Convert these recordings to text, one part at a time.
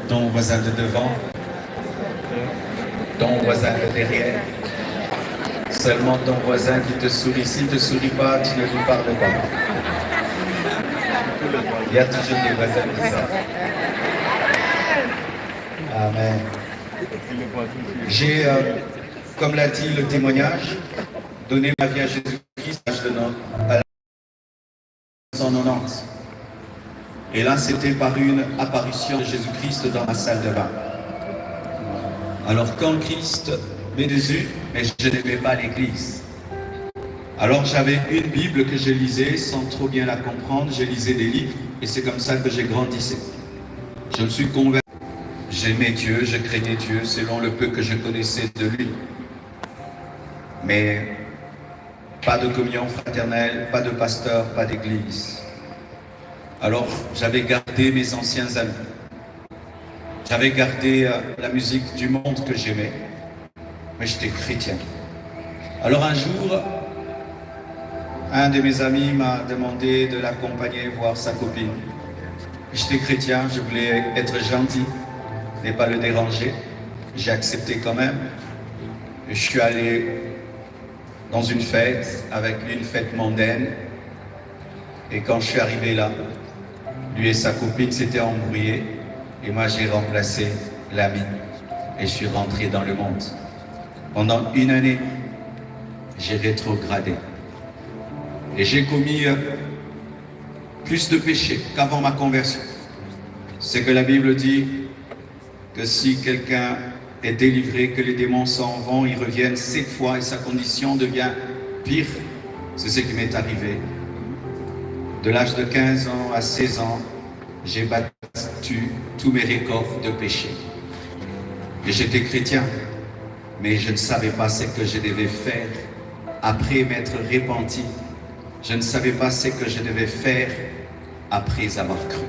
ton voisin de devant, ton voisin de derrière. Seulement ton voisin qui te sourit. S'il ne te sourit pas, tu ne lui parles pas. Il y a toujours des voisins comme ça. Amen. J'ai, comme l'a dit le témoignage, donné ma vie à Jésus-Christ à l'âge de 1990. Et là, c'était par une apparition de Jésus-Christ dans ma salle de bain. Alors, quand Christ m'est dessus, mais je n'aimais pas l'église. Alors, j'avais une Bible que je lisais sans trop bien la comprendre. Je lisais des livres et c'est comme ça que j'ai grandi. Je me suis converti. J'aimais Dieu, je craignais Dieu selon le peu que je connaissais de lui. Mais pas de communion fraternelle, pas de pasteur, pas d'église. Alors, j'avais gardé mes anciens amis. J'avais gardé la musique du monde que j'aimais. Mais j'étais chrétien. Alors un jour, un de mes amis m'a demandé de l'accompagner voir sa copine. J'étais chrétien, je voulais être gentil, ne pas le déranger. J'ai accepté quand même. Je suis allé dans une fête, avec une fête mondaine. Et quand je suis arrivé là, lui et sa copine s'étaient embrouillés. Et moi, j'ai remplacé l'ami. Et je suis rentré dans le monde. Pendant une année, j'ai rétrogradé. Et j'ai commis plus de péchés qu'avant ma conversion. C'est que la Bible dit que si quelqu'un est délivré, que les démons s'en vont, ils reviennent 7 fois et sa condition devient pire. C'est ce qui m'est arrivé. De l'âge de 15 ans à 16 ans, j'ai battu tous mes records de péché. Et j'étais chrétien, mais je ne savais pas ce que je devais faire après m'être repenti. Je ne savais pas ce que je devais faire après avoir cru.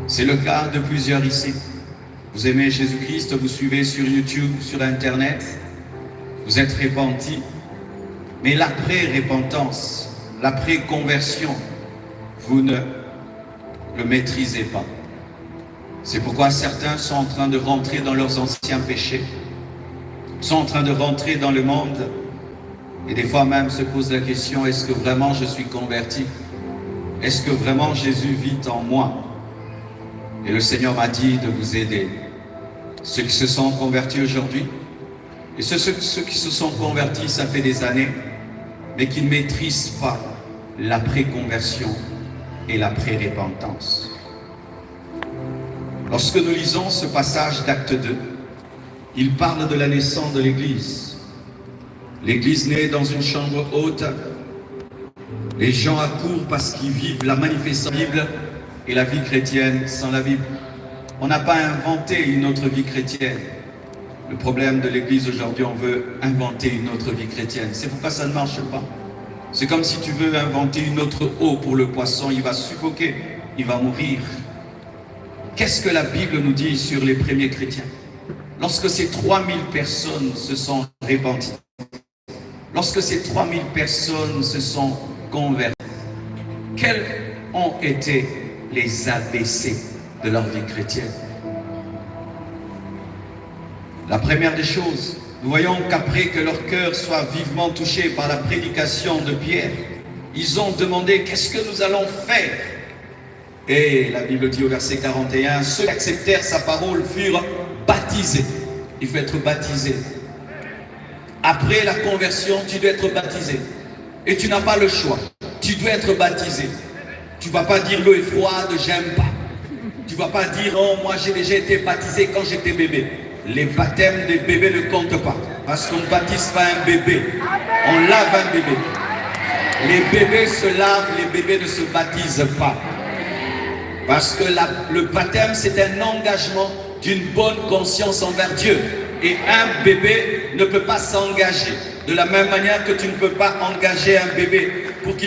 C'est le cas de plusieurs ici. Vous aimez Jésus-Christ, vous suivez sur YouTube, sur Internet, vous êtes repentis, mais l'après-repentance, l'après-conversion, vous ne le maîtrisez pas. C'est pourquoi certains sont en train de rentrer dans leurs anciens péchés, sont en train de rentrer dans le monde, et des fois même se posent la question, est-ce que vraiment je suis converti? Est-ce que vraiment Jésus vit en moi? Et le Seigneur m'a dit de vous aider. Ceux qui se sont convertis aujourd'hui, et ceux qui se sont convertis, ça fait des années, mais qui ne maîtrisent pas l'après-conversion et l'après-repentance. Lorsque nous lisons ce passage d'Acte 2, il parle de la naissance de l'Église. L'Église naît dans une chambre haute. Les gens accourent parce qu'ils vivent la manifestation de la Bible et la vie chrétienne sans la Bible. On n'a pas inventé une autre vie chrétienne. Le problème de l'Église aujourd'hui, on veut inventer une autre vie chrétienne. C'est pourquoi ça ne marche pas. C'est comme si tu veux inventer une autre eau pour le poisson. Il va suffoquer, il va mourir. Qu'est-ce que la Bible nous dit sur les premiers chrétiens? Lorsque ces 3000 personnes se sont repenties, lorsque ces 3000 personnes se sont converties, quels ont été les ABC de leur vie chrétienne? La première des choses, nous voyons qu'après que leur cœur soit vivement touché par la prédication de Pierre, ils ont demandé qu'est-ce que nous allons faire? Et la Bible dit au verset 41, ceux qui acceptèrent sa parole furent baptisés. Il faut être baptisé. Après la conversion, tu dois être baptisé. Et tu n'as pas le choix. Tu dois être baptisé. Tu ne vas pas dire l'eau est froide, j'aime pas. Tu ne vas pas dire oh, moi j'ai déjà été baptisé quand j'étais bébé. Les baptêmes des bébés ne comptent pas. Parce qu'on ne baptise pas un bébé. On lave un bébé. Les bébés se lavent, les bébés ne se baptisent pas. Parce que le baptême, c'est un engagement d'une bonne conscience envers Dieu. Et un bébé ne peut pas s'engager. De la même manière que tu ne peux pas engager un bébé pour qu'il